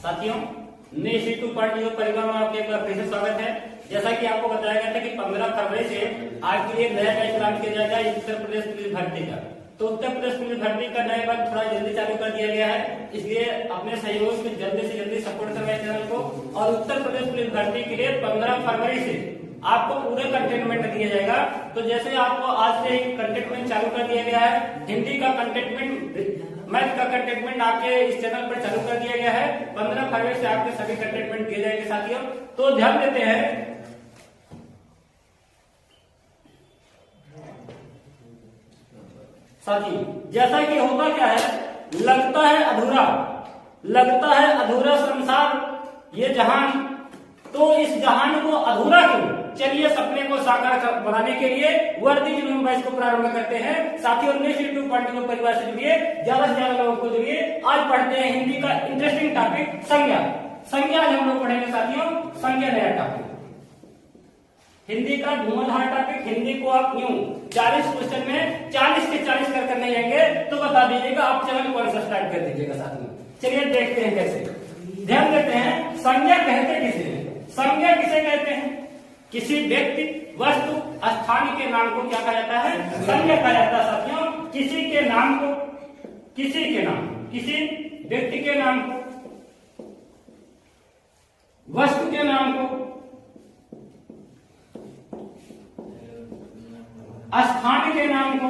साथियों, नेशिटू पार्टी परिवार में आपके एक बार फिर से स्वागत है। जैसा कि आपको बताया गया था कि 15 फरवरी से आज के लिए नया बैच ऐलान किया जाएगा उत्तर प्रदेश पुलिस भर्ती का। तो उत्तर प्रदेश पुलिस भर्ती का नया बैच थोड़ा जल्दी चालू कर दिया गया है, इसलिए अपने सहयोग से जल्दी सपोर्ट करवाए चैनल को। और उत्तर प्रदेश पुलिस भर्ती के लिए 15 फरवरी से आपको पूरे कंटेनमेंट दिया जाएगा। तो जैसे आपको आज से कंटेनमेंट चालू कर दिया गया है, हिंदी का कंटेनमेंट, मैथ का कंटेनमेंट आपके इस चैनल पर चालू कर दिया गया है। 15 फरवरी से आपके सभी कंटेनमेंट दिए जाएंगे साथियों। तो ध्यान देते हैं, साथी जैसा कि होता क्या है, लगता है अधूरा संसार ये जहान, तो इस जहान को अधूरा क्यों? चलिए सपने को साकार बनाने के लिए वर्दी जुनून बैच को प्रारंभ करते हैं। साथियों, नेशिटू पार्टी परिवार से जुड़िए, ज्यादा से ज्यादा लोगों को जुड़िए। आज पढ़ते हैं हिंदी का इंटरेस्टिंग टॉपिक संज्ञा आज हम लोग पढ़ेंगे साथियों, संज्ञा नया टॉपिक, हिंदी का धुआंधार टॉपिक। हिंदी को आप यूं 40 क्वेश्चन में 40 के 40 कर नहीं आएंगे तो बता दीजिएगा, आप चैनल कौन सा स्टार्ट कर दीजिएगा साथियों। चलिए देखते हैं कैसे। ध्यान देते हैं, संज्ञा कहते किसे हैं? संज्ञा किसे कहते हैं? किसी व्यक्ति, वस्तु, स्थान के नाम को क्या कहा जाता है? संज्ञा कहा जाता है साथियों। किसी के नाम को, किसी व्यक्ति के नाम को, वस्तु के नाम को, स्थान के नाम को,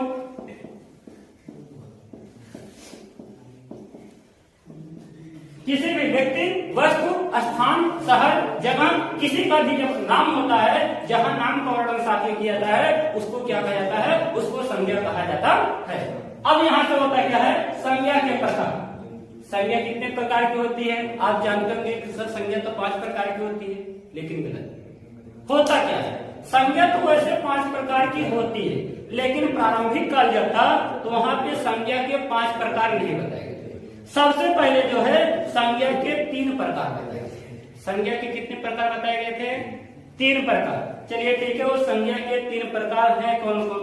किसी भी व्यक्ति, वस्तु, स्थान, शहर, जगह, किसी का भी जब नाम होता है, जहां नाम का वर्णन साथ किया जाता है, उसको क्या कहा जाता है? उसको संज्ञा कहा जाता है। अब यहां से होता क्या है? संज्ञा के प्रकार। संज्ञा कितने प्रकार की होती है? आप जानते होंगे कि सर संज्ञा तो 5 प्रकार की होती है, लेकिन गलत। होता क्या है? संज्ञा तो वैसे 5 प्रकार की होती है, लेकिन प्रारंभिक काल जब था तो वहां पे संज्ञा के 5 प्रकार नहीं बताए गए थे। सबसे पहले जो है संज्ञा के 3 प्रकार बताए गए। संज्ञा के कितने प्रकार बताए गए थे? 3 प्रकार। चलिए ठीक है, वो संज्ञा के 3 प्रकार हैं कौन कौन,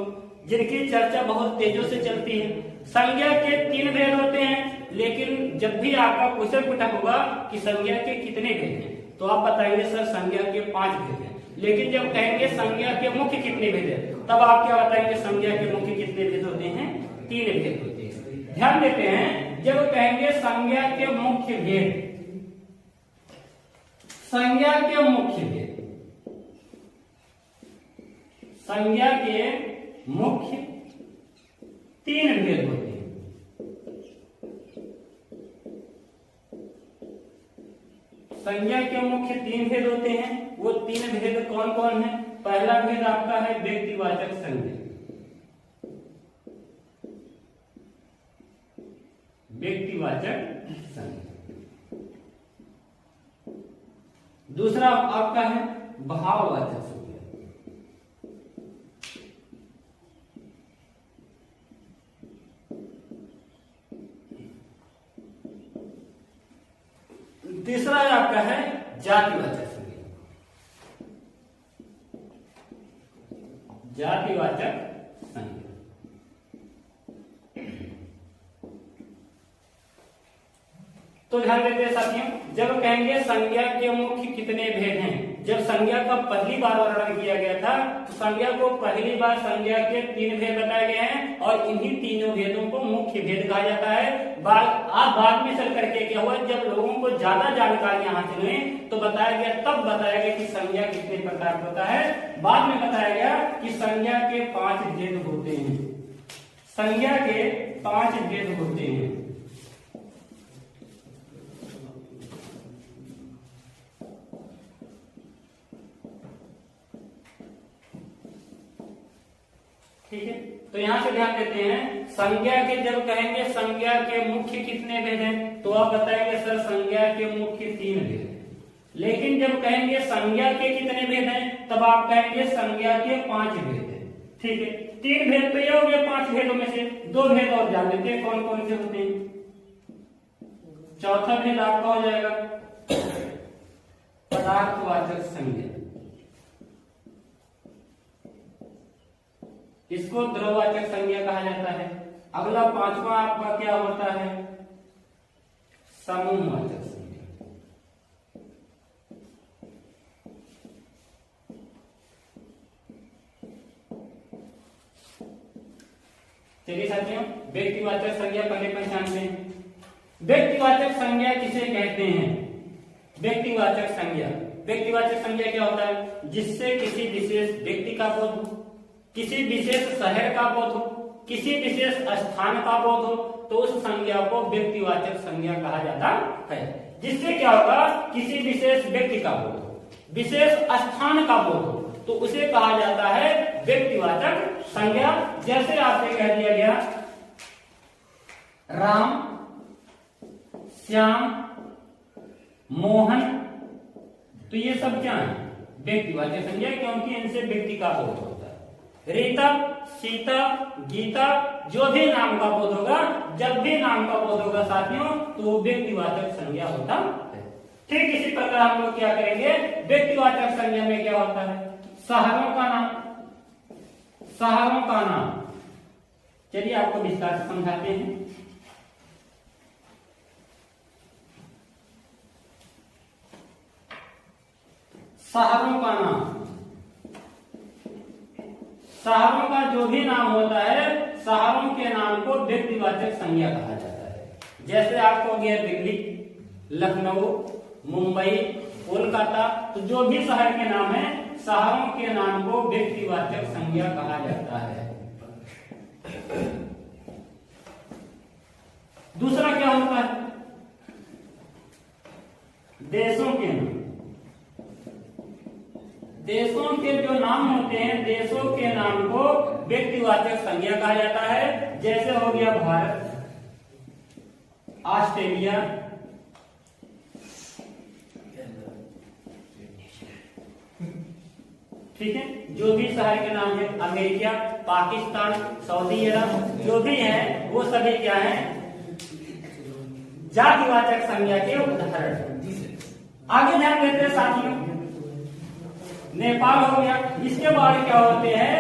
जिनकी चर्चा बहुत तेजों से चलती है। संज्ञा के 3 भेद होते हैं, लेकिन जब भी आपका क्वेश्चन पूछा होगा कि संज्ञा के कितने भेद हैं, तो आप बताएंगे सर संज्ञा के 5 भेद हैं। लेकिन जब कहेंगे संज्ञा के मुख्य कितने भेद हैं, तब आप क्या बताएंगे? संज्ञा के मुख्य कितने भेद होते हैं? 3 भेद होते हैं। ध्यान देते हैं, जब कहेंगे संज्ञा के मुख्य भेद, संज्ञा के मुख्य भेद, संज्ञा के मुख्य 3 भेद होते हैं। संज्ञा के मुख्य 3 भेद होते हैं। वो 3 भेद कौन कौन है? पहला भेद आपका है व्यक्तिवाचक संज्ञा, व्यक्तिवाचक संज्ञा। दूसरा आपका है भाववाचक संज्ञा। तीसरा आपका है जातिवाचक संज्ञा, जातिवाचक संज्ञा। तो ध्यान देते हैं साथियों, जब कहेंगे संज्ञा के मुख्य कितने भेद हैं, जब संज्ञा का पहली बार वर्णन किया गया था तो संज्ञा को पहली बार संज्ञा के 3 भेद बताए गए हैं, और इन्हीं तीनों भेदों को मुख्य भेद कहा जाता है। बाद में चल करके क्या हुआ, जब लोगों को ज्यादा जानकारियां हासिल हुई तो बताया गया, तब बताया गया कि संज्ञा कितने प्रकार होता है। बाद में बताया गया कि संज्ञा के 5 भेद होते हैं। संज्ञा के 5 भेद होते हैं। ठीक है, तो यहां से ध्यान देते हैं, संज्ञा के जब कहेंगे संज्ञा के मुख्य कितने भेद हैं, तो आप बताएंगे सर संज्ञा के मुख्य 3 भेद हैं। लेकिन जब कहेंगे संज्ञा के कितने भेद हैं, तब आप कहेंगे संज्ञा के 5 भेद हैं। ठीक है, 3 भेद तो ये हो गए 5 भेदों में से। 2 भेद और जान लेते हैं कौन कौन से होते हैं। चौथा भेद आपका हो जाएगा पदार्थवाचक संज्ञा, इसको द्रववाचक संज्ञा कहा जाता है। अगला 5वां आपका क्या होता है? समूहवाचक संज्ञा। व्यक्तिवाचक संज्ञा पहले पहचानते हैं। व्यक्तिवाचक संज्ञा किसे कहते हैं? व्यक्तिवाचक संज्ञा, व्यक्तिवाचक संज्ञा क्या होता है? जिससे किसी विशेष व्यक्ति का बोध हो, किसी विशेष शहर का बोध हो, किसी विशेष स्थान का बोध हो, तो उस संज्ञा को व्यक्तिवाचक संज्ञा कहा जाता है। जिससे क्या होगा? किसी विशेष व्यक्ति का बोध हो, विशेष स्थान का बोध हो, तो उसे कहा जाता है व्यक्तिवाचक संज्ञा। जैसे आपसे कह दिया गया राम, श्याम, मोहन, तो ये सब क्या है? व्यक्तिवाचक संज्ञा, क्योंकि इनसे व्यक्ति का बोध होता है। रीता, सीता, गीता, जो भी नाम का बोध होगा, जब भी नाम का बोध होगा साथियों, तो वो व्यक्तिवाचक संज्ञा होता है। ठीक इसी प्रकार हम लोग क्या करेंगे? व्यक्तिवाचक संज्ञा में क्या होता है? शहरों का नाम, शहरों का नाम। चलिए आपको विस्तार से समझाते हैं। शहरों का नाम, शहरों का जो भी नाम होता है, शहरों के नाम को व्यक्तिवाचक संज्ञा कहा जाता है। जैसे आपको हो गया दिल्ली, लखनऊ, मुंबई, कोलकाता, तो जो भी शहर के नाम है, शहरों के नाम को व्यक्तिवाचक संज्ञा कहा जाता है। दूसरा क्या होता है? देशों के नाम, देशों के जो नाम होते हैं, देशों के नाम को व्यक्तिवाचक संज्ञा कहा जाता है। जैसे हो गया भारत, ऑस्ट्रेलिया, ठीक है, जो भी शहर के नाम है, अमेरिका, पाकिस्तान, सऊदी अरब, जो भी है वो सभी क्या है? जातिवाचक संज्ञा के उदाहरण। आगे ध्यान देते हैं साथियों, नेपाल हो गया। इसके बाद क्या होते हैं?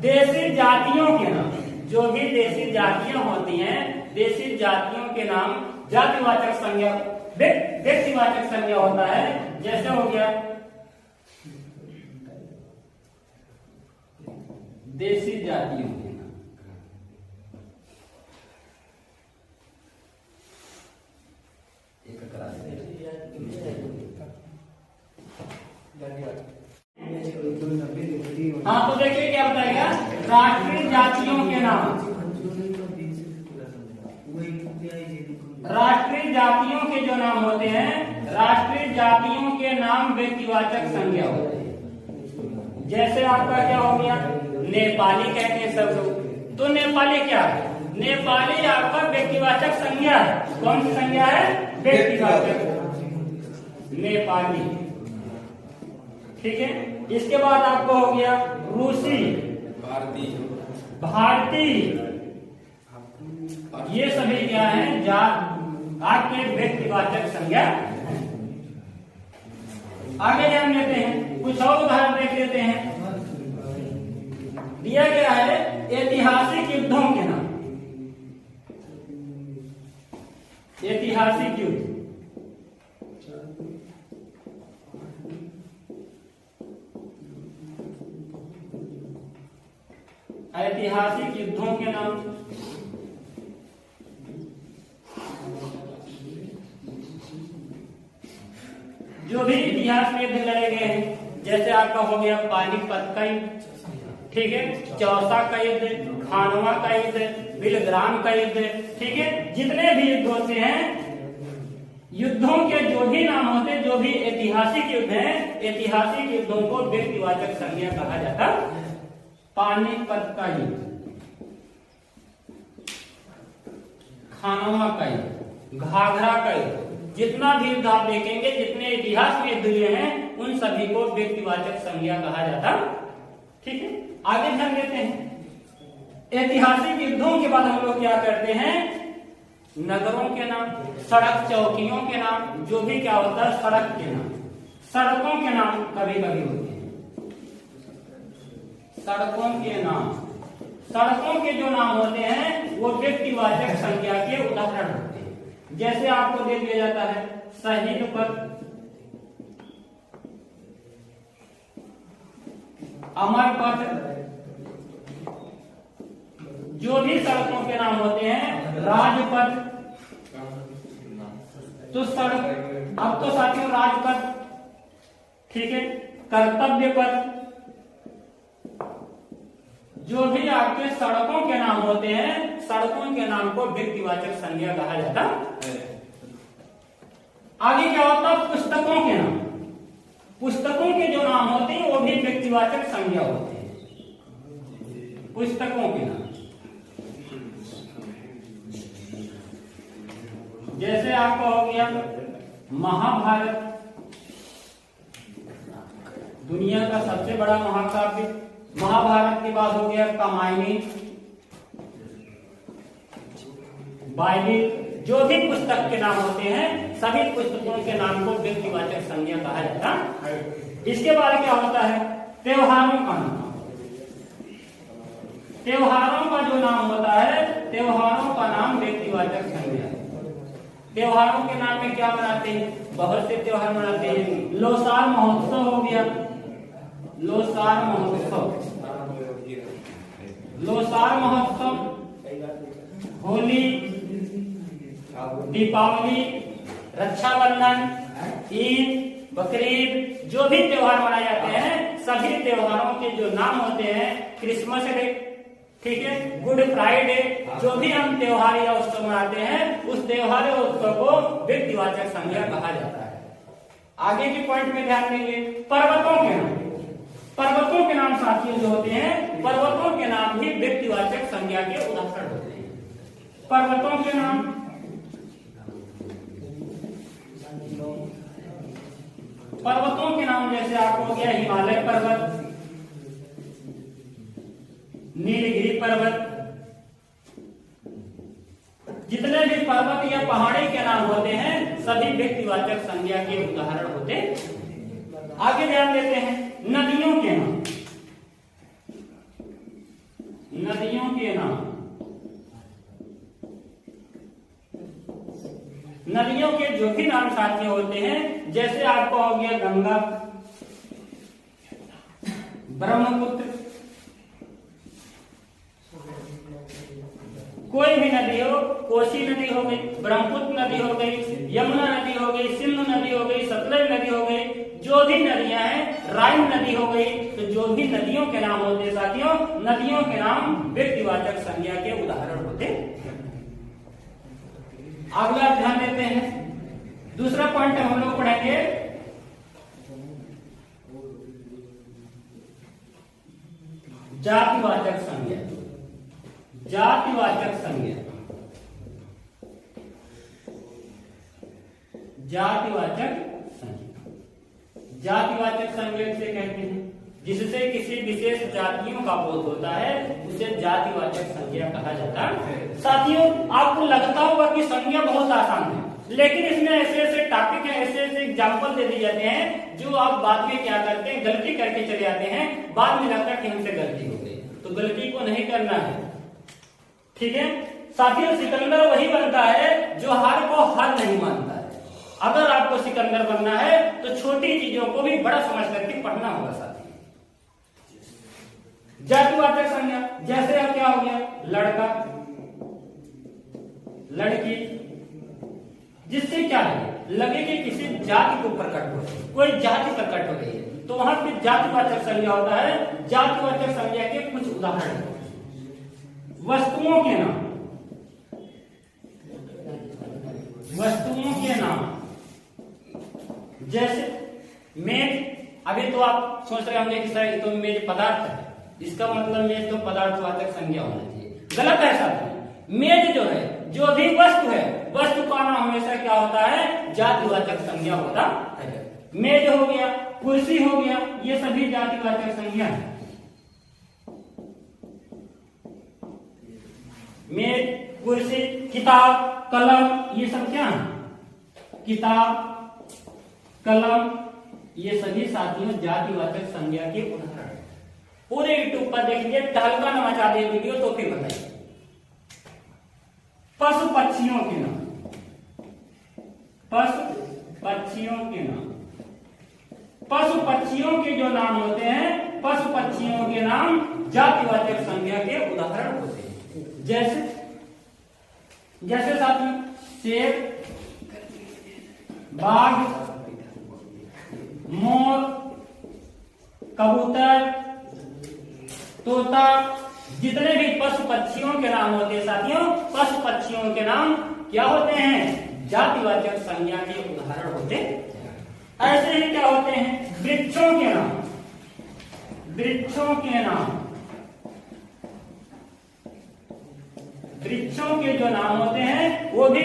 देशी जातियों के नाम, जो भी देशी जातियां होती हैं, देशी जातियों के नाम जातिवाचक संज्ञा, व्यक्तिवाचक संज्ञा होता है। जैसे हो गया देशी जातियों के नाम, हाँ, तो देखिए क्या बताएगा? राष्ट्रीय जातियों के नाम, राष्ट्रीय जातियों के जो नाम होते हैं, राष्ट्रीय जातियों के नाम व्यक्तिवाचक संज्ञा होते हैं। जैसे आपका क्या हो गया? नेपाली कहते हैं सब लोग, तो नेपाली क्या है? नेपाली आपका व्यक्तिवाचक संज्ञा है। कौन सी संज्ञा है? व्यक्तिवाचक, नेपाली, ठीक है। इसके बाद आपको हो गया रूसी, भारतीय, ये सभी क्या है? आपके व्यक्तिवाचक संज्ञा। आगे ध्यान देते हैं, कुछ और उदाहरण देख लेते हैं। दिया गया है ऐतिहासिक युद्धों के नाम, ऐतिहासिक युद्ध, ऐतिहासिक युद्धों के नाम, जो भी इतिहास में युद्ध लड़े गए हैं। जैसे आपका हो गया पानीपत का युद्ध, ठीक है, चौसा का युद्ध, खानवा का युद्ध, बिलग्राम का युद्ध, ठीक है। जितने भी युद्ध होते हैं, युद्धों के जो भी नाम होते हैं, जो भी ऐतिहासिक युद्ध हैं, ऐतिहासिक युद्धों को व्यक्तिवाचक संज्ञा कहा जाता। पानीपत का युद्ध, खानवा का युद्ध, घाघरा का युद्ध, जितना भी युद्ध आप देखेंगे, जितने इतिहास में युद्ध हुए हैं, उन सभी को व्यक्तिवाचक संज्ञा कहा जाता, ठीक है। आगे ध्यान देते हैं, ऐतिहासिक युद्धों के बाद हम लोग क्या करते हैं? नगरों के नाम, सड़क चौकियों के नाम, जो भी क्या होता है? सड़क के नाम, सड़कों के नाम कभी कभी होते हैं, सड़कों के नाम, सड़कों के जो नाम होते हैं वो व्यक्तिवाचक संज्ञा के उदाहरण होते हैं। जैसे आपको दे दिया जाता है शहीद पथ, अमर पथ, जो भी सड़कों के नाम होते हैं, राजपथ, तो सड़क, अब तो साथियों राजपथ, ठीक है, कर्तव्य पथ, जो भी आपके सड़कों के नाम होते हैं, सड़कों के नाम को व्यक्तिवाचक संज्ञा कहा जाता है। आगे क्या होता है, पुस्तकों के नाम, पुस्तकों के जो नाम होते हैं वो भी व्यक्तिवाचक संज्ञा होते हैं, पुस्तकों के नाम। जैसे आपका हो गया महाभारत, दुनिया का सबसे बड़ा महाकाव्य, महाभारत के बाद हो गया रामायण, बाइबिल, जो भी पुस्तक के नाम होते हैं सभी पुस्तकों के नाम को व्यक्तिवाचक संज्ञा कहा जाता है। इसके बाद क्या होता है, त्योहारों का नाम, त्योहारों का जो नाम होता है, त्योहारों का नाम व्यक्तिवाचक संज्ञा। त्योहारों के नाम में क्या मनाते हैं, बहुत से त्योहार मनाते हैं। लोसार महोत्सव हो गया, लोसार महोत्सव, लोसार महोत्सव, होली, दीपावली, रक्षाबंधन, ईद, बकरीद, जो भी त्योहार मनाए जाते हैं सभी त्योहारों के जो नाम होते हैं, क्रिसमस डे, ठीक है, गुड फ्राइडे, जो भी हम त्योहार या उत्सव मनाते हैं उस त्योहार या उत्सव को व्यक्तिवाचक संज्ञा कहा जाता है। आगे के पॉइंट में ध्यान देंगे, पर्वतों के नाम, पर्वतों के नाम साथियों जो होते हैं, पर्वतों के नाम भी व्यक्तिवाचक संज्ञा के उदाहरण होते हैं। पर्वतों के नाम, पर्वतों के नाम जैसे आपको हो गया हिमालय पर्वत, नीलगिरी पर्वत, जितने भी पर्वत या पहाड़ी के नाम होते हैं सभी व्यक्तिवाचक संज्ञा के उदाहरण होते हैं। आगे ध्यान देते हैं, नदियों के नाम, नदियों के नाम, नदियों के जो भी नाम साथियों होते हैं, जैसे आपको हो गया गंगा, ब्रह्मपुत्र, कोई भी नदी हो, कोसी नदी हो गई, ब्रह्मपुत्र नदी हो गई, यमुना नदी हो गई, सिंधु नदी हो गई, सतलज नदी हो गई, जो भी नदियां हैं, राइन नदी हो गई, तो जो भी नदियों के नाम होते हैं साथियों, नदियों के नाम व्यक्तिवाचक संज्ञा के उदाहरण होते हैं। अगला ध्यान देते हैं, दूसरा पॉइंट हम लोग पढ़ेंगे जातिवाचक संज्ञा, जातिवाचक संज्ञा, जातिवाचक संज्ञा, जातिवाचक संज्ञा से कहते हैं जिससे किसी विशेष जातियों का बोध होता है उसे जातिवाचक संज्ञा कहा जाता है। साथियों आपको लगता होगा कि संज्ञा बहुत आसान है, लेकिन इसमें ऐसे ऐसे टॉपिक है, ऐसे ऐसे एग्जाम्पल दे दिए जाते हैं जो आप बाद में क्या करते हैं, गलती करके चले जाते हैं, बाद में लगता है कि हमसे गलती हो गई, तो गलती को नहीं करना है, ठीक है। साथियों सिकंदर वही बनता है जो हार को हार नहीं मानता है। अगर आपको सिकंदर बनना है तो छोटी चीजों को भी बड़ा समझ करके पढ़ना होगा साथियों। जातिवाचक संज्ञा जैसे अब क्या हो गया, लड़का, लड़की, जिससे क्या है लगे कि किसी जाति को प्रकट हो, कोई जाति प्रकट हो रही है, तो वहां पे जातिवाचक संज्ञा होता है। जातिवाचक संज्ञा के कुछ उदाहरण, वस्तुओं के नाम, वस्तुओं के नाम जैसे मेज। अभी तो आप सोच रहे होंगे कि सर तो मेज पदार्थ है, इसका मतलब मेज तो पदार्थवाचक संज्ञा होना चाहिए। गलत है साथियों, मेज जो है, जो भी वस्तु है, वस्तु का नाम हमेशा क्या होता है, जातिवाचक संज्ञा होता है। मेज हो गया, कुर्सी हो गया, ये सभी जातिवाचक संज्ञा है। मेज, कुर्सी, किताब, कलम, ये सब क्या है, किताब, कलम, ये सभी साथियों जातिवाचक संज्ञा के उदाहरण है। पूरे यूट्यूब पर देखिए, तहलका न मचा दे वीडियो, तो फिर बताइए। पशु पक्षियों के नाम, पशु पक्षियों के नाम, पशु पक्षियों के जो नाम होते हैं, पशु पक्षियों के नाम जातिवाचक संज्ञा के उदाहरण होते हैं। जैसे जैसे साथियों शेर, बाघ, मोर, कबूतर, तोता, जितने भी पशु पक्षियों के नाम होते हैं साथियों, पशु पक्षियों के नाम क्या होते हैं? जातिवाचक संज्ञा के उदाहरण होते हैं। ऐसे ही क्या होते हैं? वृक्षों के नाम, वृक्षों के नाम, वृक्षों के जो नाम होते हैं वो भी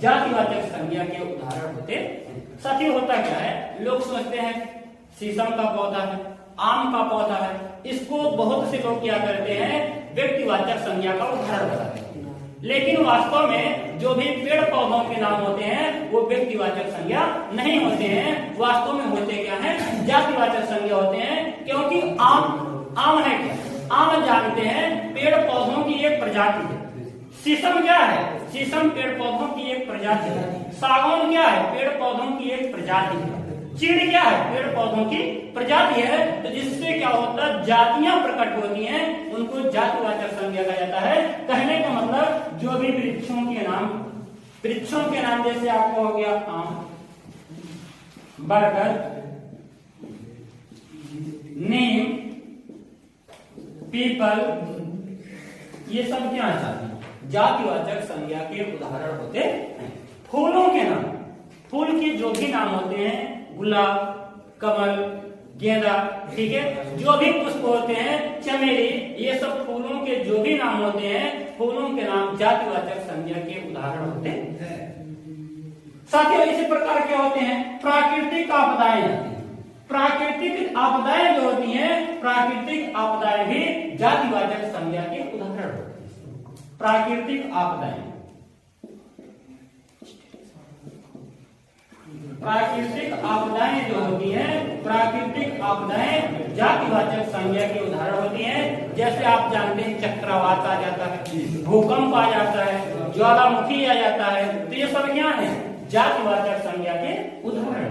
जातिवाचक संज्ञा के उदाहरण होते हैं। साथी होता क्या है, लोग सोचते हैं शीशम का पौधा है, आम का पौधा है, इसको बहुत से लोग क्या करते हैं? व्यक्तिवाचक संज्ञा का उदाहरण बताते हैं। लेकिन वास्तव में जो भी पेड़ पौधों के नाम होते हैं वो व्यक्तिवाचक संज्ञा नहीं होते हैं, वास्तव में होते क्या है? जातिवाचक संज्ञा होते हैं। क्योंकि आम है क्या? आम जानते हैं पेड़ पौधों की एक प्रजाति है। शीशम क्या है? शीशम पेड़ पौधों की एक प्रजाति है। सागौन क्या है? पेड़ पौधों की एक प्रजाति है। चीड़ क्या है? पेड़ पौधों की प्रजाति है। तो जिससे क्या होता है? जातियां प्रकट होती हैं, उनको जातिवाचक संज्ञा कहा जाता है। कहने का मतलब जो भी वृक्षों के नाम जैसे आपको हो गया आम, बरगद, नीम, पीपल, ये सब क्या है? जातिवाचक संज्ञा के उदाहरण होते हैं। फूलों के नाम, फूल के जो भी नाम होते हैं, गुलाब, कमल, गेंदा, ठीक है, जो भी पुष्प होते हैं, चमेली, ये सब फूलों के जो भी नाम होते हैं, फूलों के नाम जातिवाचक संज्ञा के उदाहरण होते हैं। साथियों इसी प्रकार के होते हैं प्राकृतिक आपदाएं। प्राकृतिक आपदाएं जो होती हैं, प्राकृतिक आपदाएं भी जातिवाचक संज्ञा के उदाहरण होते हैं। प्राकृतिक आपदाएं, प्राकृतिक आपदाएं जो होती हैं, प्राकृतिक आपदाएं जातिवाचक संज्ञा के उदाहरण होती हैं। जैसे आप जानते हैं चक्रवात आ जाता है, भूकंप आ जाता है, ज्वालामुखी आ जाता है, तो ये सब क्या है? जातिवाचक संज्ञा के उदाहरण।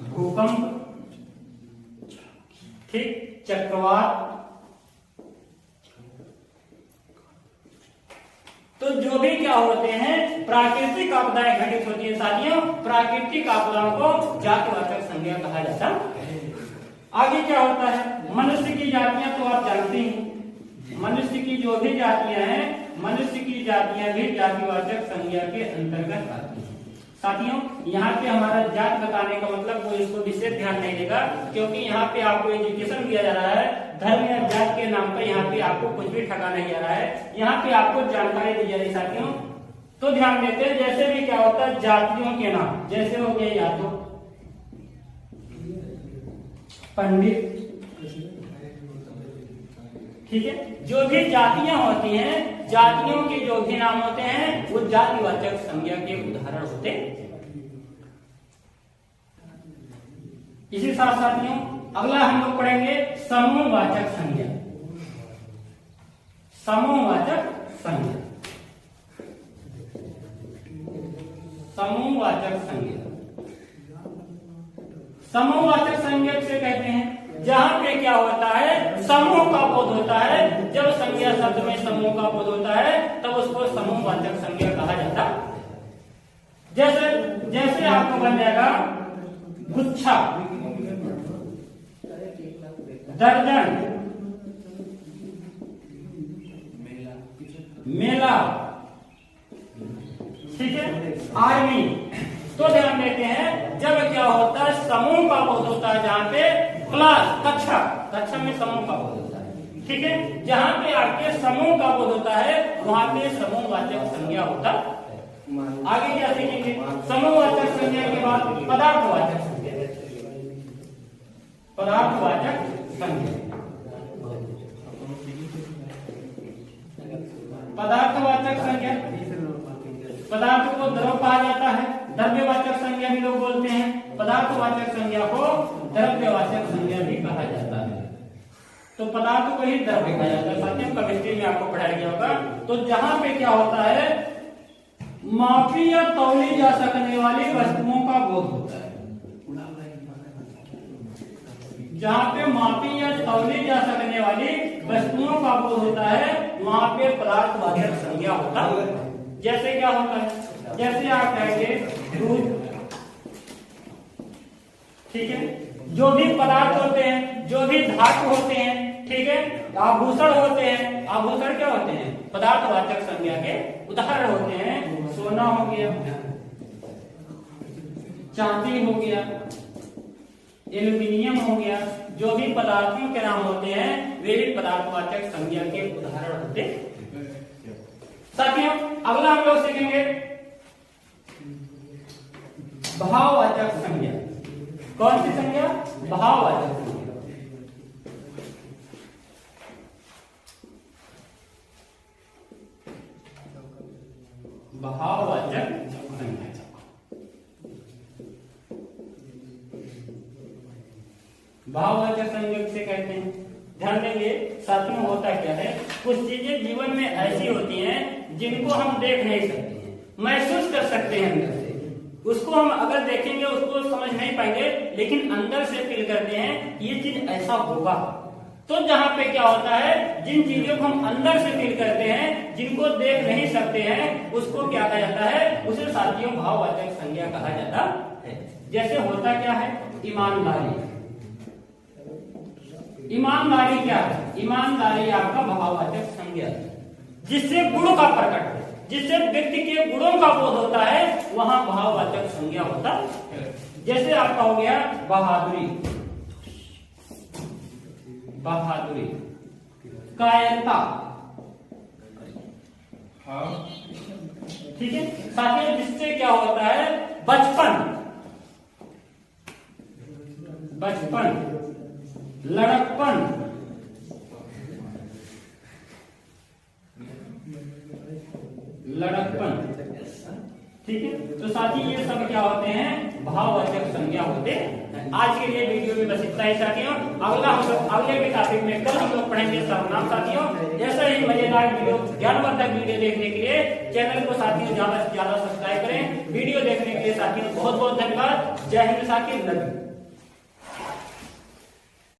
भूकंप, ठीक, चक्रवात, तो जो भी क्या होते हैं प्राकृतिक आपदाएं घटित होती है साथियों, प्राकृतिक आपदाओं को जातिवाचक संज्ञा कहा जाता है। आगे क्या होता है? मनुष्य की जातियां तो आप जानते हैं, मनुष्य की जो भी जातियां हैं, मनुष्य की जातियां भी जातिवाचक संज्ञा के अंतर्गत आती हैं। साथियों यहाँ पे हमारा जात बताने का मतलब वो इसको विशेष ध्यान नहीं देगा, क्योंकि यहाँ पे आपको एजुकेशन दिया जा रहा है, धर्म या जात के नाम पर यहाँ पे आपको कुछ भी ठगा नहीं जा रहा है, यहाँ पे आपको जानकारी दी जा रही साथियों। तो ध्यान देते हैं, जैसे भी क्या होता है जातियों के नाम, जैसे हो गए या तो पंडित, ठीक है, जो भी जातियां होती हैं, जातियों के जो भी नाम होते हैं वो जातिवाचक संज्ञा के उदाहरण होते हैं। इसी साथ साथियों अगला हम लोग पढ़ेंगे समूहवाचक संज्ञा। समूहवाचक संज्ञा, समूहवाचक संज्ञा, समूहवाचक संज्ञा से कहते हैं जहां पे क्या होता है? समूह का बोध होता है। जब संज्ञा शब्द में समूह का बोध होता है तब उसको समूहवाचक संज्ञा कहा जाता है। जैसे आपको बन जाएगा गुच्छा, दर्जन, मेला, ठीक है, आर्मी। तो ध्यान देते हैं जब क्या होता है समूह का बोध होता है, जहां पे क्लास, कक्षा में समूह का बोध होता है, ठीक है, जहां पे आपके समूह का बोध होता है वहां पे समूहवाचक संज्ञा होता है। आगे क्या सीखेंगे? समूहवाचक संज्ञा के बाद पदार्थवाचक संज्ञा, पदार्थवाचक संज्ञा, पदार्थवाचक संज्ञा, पदार्थ को द्रव कहा जाता है, द्रव्यवाचक संज्ञा भी लोग बोलते हैं, पदार्थवाचक संज्ञा को द्रव्यवाचक संज्ञा भी कहा जाता है। तो पदार्थ को ही द्रव्य कहा जाता है। साथियों केमिस्ट्री में आपको पढ़ाया गया होगा। तो जहां पे क्या होता है मापी या तौली जा सकने वाली वस्तुओं का बोध होता है, जहाँ पे मापी या तौली जा सकने वाली वस्तुओं का बोध होता है वहां पे पदार्थवाचक संज्ञा होता है। जैसे क्या होता है, जैसे आप कहेंगे दूध, ठीक है, जो भी पदार्थ होते हैं, जो भी धातु होते हैं, ठीक है, आभूषण होते हैं, आभूषण क्या होते हैं, पदार्थवाचक संज्ञा के उदाहरण होते हैं। सोना हो गया, चांदी हो गया, एल्यूमिनियम हो गया, जो भी पदार्थों के नाम होते हैं वे भी पदार्थवाचक संज्ञा के उदाहरण होते हैं। साथियों अगला हम लोग सीखेंगे भाववाचक संज्ञा। कौन सी संज्ञा? भाववाचक संज्ञा। भाववाचक संज्ञा भाववाचक संज्ञा किसे कहते हैं? ध्यान देंगे साथियों, होता क्या है, कुछ चीजें जीवन में ऐसी होती हैं जिनको हम देख नहीं सकते हैं, महसूस कर सकते हैं अंदर से। उसको हम अगर देखेंगे उसको समझ नहीं पाएंगे, लेकिन अंदर से फील करते हैं ये चीज ऐसा होगा। तो जहां पे क्या होता है, जिन चीजों को हम अंदर से फील करते हैं, जिनको देख नहीं सकते हैं, उसको क्या कहा जाता है? उसे साथियों भाववाचक संज्ञा कहा जाता है। जैसे होता क्या है, ईमानदारी। ईमानदारी क्या है? ईमानदारी आपका भाववाचक संज्ञा है, जिससे गुणों का प्रकट है, जिससे व्यक्ति के गुणों का बोध होता है, वहां भाववाचक संज्ञा होता है। जैसे आपका हो गया बहादुरी, बहादुरी, कायरता, ठीक है साथियों। जिससे क्या होता है, बचपन, बचपन, लड़कपन, लड़कपन, ठीक है। तो साथी ये सब क्या होते हैं? भाववाचक संज्ञा होते हैं। आज के लिए वीडियो में बस इतना ही साथियों। अगला हम लोग अगले के टॉपिक में कल हम लोग पढ़ेंगे सर्वनाम साथियों। जैसा ही मजेदार वीडियो, ज्ञानवर्धक वीडियो देखने के लिए चैनल को साथियों ज्यादा से ज्यादा सब्सक्राइब करें। वीडियो देखने के लिए साथियों बहुत बहुत धन्यवाद। जय हिंद साथियों।